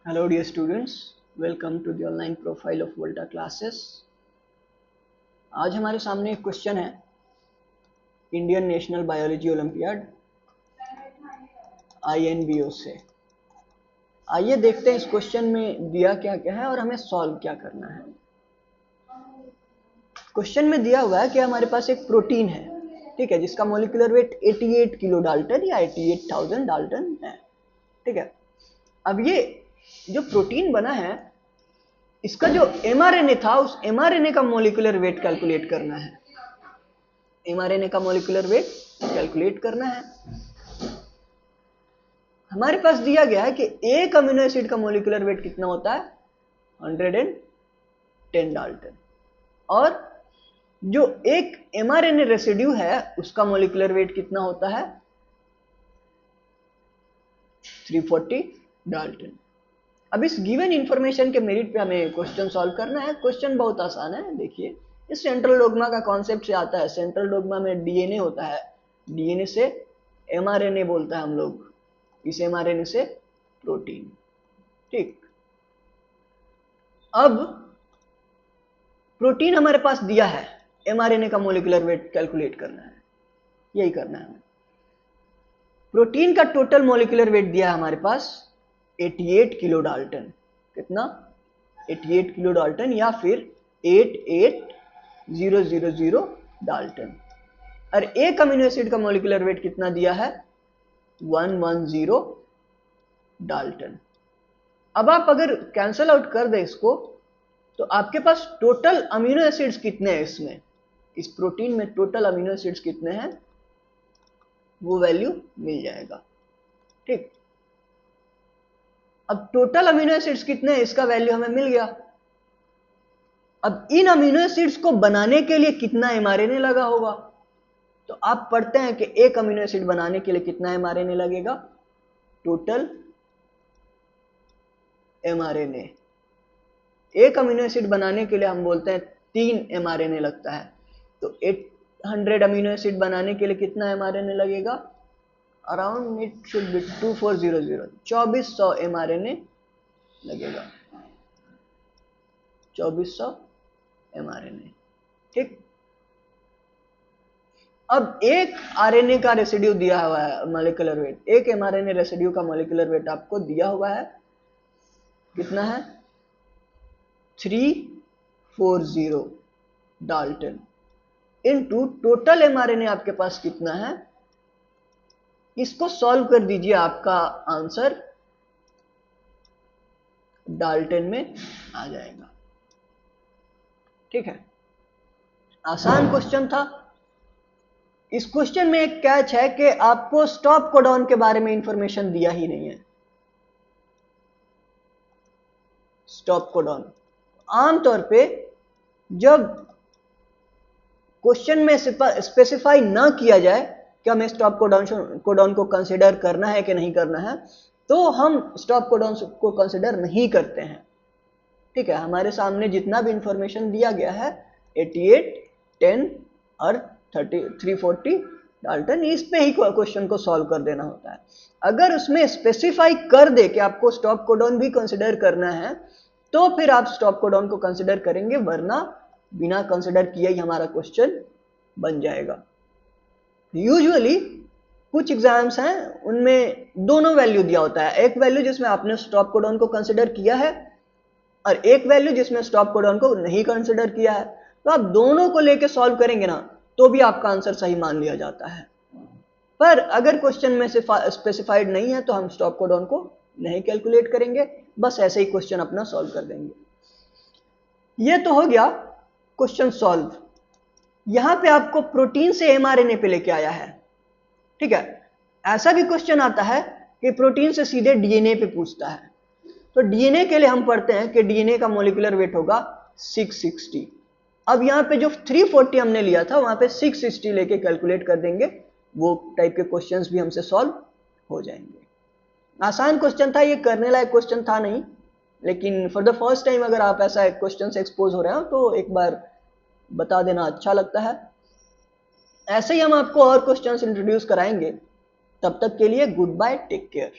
Hello dear students, welcome to the online profile of Volta classes. आज हमारे सामने एक क्वेश्चन है Indian national biology olympiad INBO से। आइए देखते हैं इस क्वेश्चन में दिया क्या क्या है और हमें सॉल्व क्या करना है। क्वेश्चन में दिया हुआ है कि हमारे पास एक प्रोटीन है, ठीक है, जिसका मोलिकुलर वेट 88 किलो डाल्टन या 88,000 डाल्टन है, ठीक है। अब ये जो प्रोटीन बना है इसका जो mRNA था उस mRNA का मोलिकुलर वेट कैलकुलेट करना है। mRNA का मोलिकुलर वेट कैलकुलेट करना है। हमारे पास दिया गया है कि एक अमीनो एसिड का मोलिकुलर वेट कितना होता है 110 डाल्टन और जो एक mRNA रेसिड्यू है उसका मोलिकुलर वेट कितना होता है 340 डाल्टन। अब इस गिवन इंफॉर्मेशन के मेरिट पे हमें क्वेश्चन सॉल्व करना है। क्वेश्चन बहुत आसान है। देखिए, इस सेंट्रल डोग्मा का कॉन्सेप्ट से आता है। सेंट्रल डोग्मा में डीएनए होता है, डीएनए से एमआरएनए बोलता है हम लोग, इस एमआरएनए से प्रोटीन, ठीक। अब प्रोटीन हमारे पास दिया है, एमआरएनए का मोलिकुलर वेट कैलकुलेट करना है, यही करना है। प्रोटीन का टोटल मोलिकुलर वेट दिया है हमारे पास 88 किलो डाल्टन। कितना 88 किलो डाल्टन या फिर 88000 डाल्टन। और एक अमीनो एसिड का मोलिकुलर वेट कितना दिया है 110 डाल्टन। अब आप अगर कैंसल आउट कर दे इसको तो आपके पास टोटल अमीनो एसिड्स कितने हैं इसमें, इस प्रोटीन में टोटल अमीनो एसिड्स कितने हैं वो वैल्यू मिल जाएगा, ठीक। अब टोटल अमीनो एसिड्स कितने हैं इसका वैल्यू हमें मिल गया। अब इन अमीनो एसिड्स को बनाने के लिए कितना mRNA लगा होगा, तो आप पढ़ते हैं कि एक अमीनो एसिड बनाने के लिए कितना mRNA लगेगा। टोटल mRNA, एक अमीनो एसिड बनाने के लिए हम बोलते हैं 3 mRNA लगता है। तो 800 अमीनो एसिड बनाने के लिए कितना mRNA लगेगा, around it should be 2400, 2400 mRNA लगेगा, 2400 mRNA, ठीक। अब एक आरएनए का रेसिड्यू दिया हुआ है मॉलिक्यूलर वेट, एक mRNA रेसिड्यू का मॉलिक्यूलर वेट आपको दिया हुआ है, कितना है 340 डाल्टन इनटू टोटल mRNA आपके पास कितना है। इसको सॉल्व कर दीजिए, आपका आंसर डाल्टन में आ जाएगा, ठीक है। आसान क्वेश्चन था। इस क्वेश्चन में एक कैच है कि आपको स्टॉप कोडॉन के बारे में इंफॉर्मेशन दिया ही नहीं है। स्टॉप कोडॉन आमतौर पे जब क्वेश्चन में स्पेसिफाई ना किया जाए कि हमें स्टॉप कोडॉन को कंसिडर करना है कि नहीं करना है, तो हम स्टॉप कोडॉन को कंसिडर नहीं करते हैं, ठीक है। हमारे सामने जितना भी इंफॉर्मेशन दिया गया है 88, 10 और 340 डाल्टन, इस पे ही क्वेश्चन को सॉल्व कर देना होता है। अगर उसमें स्पेसिफाई कर दे कि आपको स्टॉप कोडॉन भी कंसिडर करना है तो फिर आप स्टॉप कोडॉन को कंसिडर करेंगे, वरना बिना कंसिडर किए ही हमारा क्वेश्चन बन जाएगा। यूजुअली कुछ एग्जाम्स हैं उनमें दोनों वैल्यू दिया होता है, एक वैल्यू जिसमें आपने स्टॉप कोडॉन को कंसिडर किया है और एक वैल्यू जिसमें स्टॉप कोडॉन को नहीं कंसिडर किया है। तो आप दोनों को लेके सॉल्व करेंगे ना तो भी आपका आंसर सही मान लिया जाता है। पर अगर क्वेश्चन में से स्पेसिफाइड नहीं है तो हम स्टॉप कोडॉन को नहीं कैलकुलेट करेंगे, बस ऐसे ही क्वेश्चन अपना सॉल्व कर देंगे। ये तो हो गया क्वेश्चन सॉल्व। यहां पे आपको प्रोटीन से mRNA पे लेके आया है, ठीक है। ऐसा भी क्वेश्चन आता है कि प्रोटीन से सीधे डीएनए पे पूछता है। तो डीएनए के लिए हम पढ़ते हैं कि डीएनए का मोलिकुलर वेट होगा 660। अब यहाँ पे जो 340 हमने लिया था वहां पे 660 लेके कैलकुलेट कर देंगे, वो टाइप के क्वेश्चंस भी हमसे सॉल्व हो जाएंगे। आसान क्वेश्चन था, ये करने लायक क्वेश्चन था नहीं, लेकिन फॉर द फर्स्ट टाइम अगर आप ऐसा क्वेश्चन से एक्सपोज हो रहे हो तो एक बार बता देना अच्छा लगता है। ऐसे ही हम आपको और क्वेश्चंस इंट्रोड्यूस कराएंगे। तब तक के लिए गुड बाय, टेक केयर।